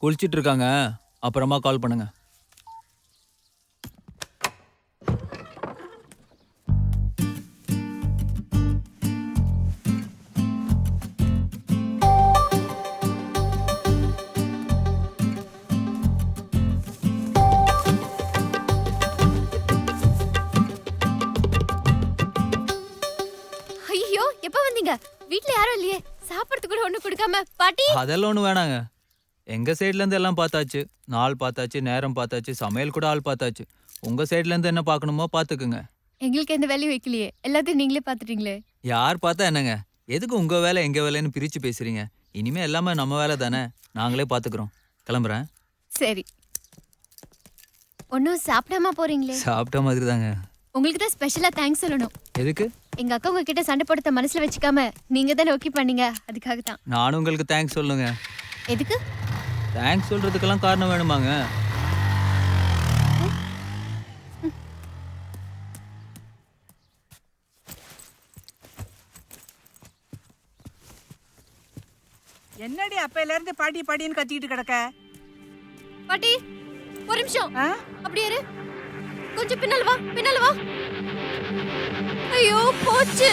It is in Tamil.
குளிச்சிட்டு இருக்காங்க. அப்புறமா கால் பண்ணுங்க. ஐயோ, எப்ப வந்தீங்க? வீட்ல யாரும் இல்லையே. சாப்பிடுறதுக்கு கூட ஒண்ணு கொடுக்காம. பாட்டி. அதெல்லாம் ஒன்றும் வேணாங்க. எங்க சைட்ல இருந்து எல்லாம் பார்த்தாச்சு. நாள் பார்த்தாச்சு, நேரம் பார்த்தாச்சு, சமையல் கூட ஆள் பார்த்தாச்சு. உங்க சைட்ல இருந்து என்ன பார்க்கணுமோ பார்த்துக்குங்க. எங்களுக்கு எந்த வேலையும் வைக்கலையே. எல்லாத்தையும் நீங்களே பாத்துட்டீங்களே. யார் பார்த்தா என்னங்க? எதுக்கு உங்க வேலை எங்க வேலைன்னு பிரிச்சு பேசுறீங்க? இனிமே எல்லாமே நம்ம வேலை தானே. நாங்களே பார்த்துக்கிறோம். கிளம்புறேன். சரி. ஒன்னும் சாப்பிடாம போறீங்களே. சாப்பிட்ட மாதிரி தாங்க. உங்களுக்கு தான் ஸ்பெஷலா தேங்க்ஸ் சொல்லணும். எதுக்கு? எங்க அக்கா உங்ககிட்ட சண்டை போடுறத மனசுல வச்சுக்காம நீங்க தான் ஓகே பண்ணீங்க. அதுக்காக தான். நானும் உங்களுக்கு தேங்க்ஸ் சொல்லுங்க. எதுக்கு? தேங்க்ஸ் சொல்றதுக்கெல்லாம் காரணம் வேணுமாங்க? என்னடி அப்பையில இருந்து பாட்டி பாட்டின்னு கத்திக்கிட்டு கிடக்க? பாட்டி, ஒரு நிமிஷம். ஆ? அப்படியே இரு. கொஞ்சம் பின்னால வா, பின்னால வா. ஐயோ, போச்சு.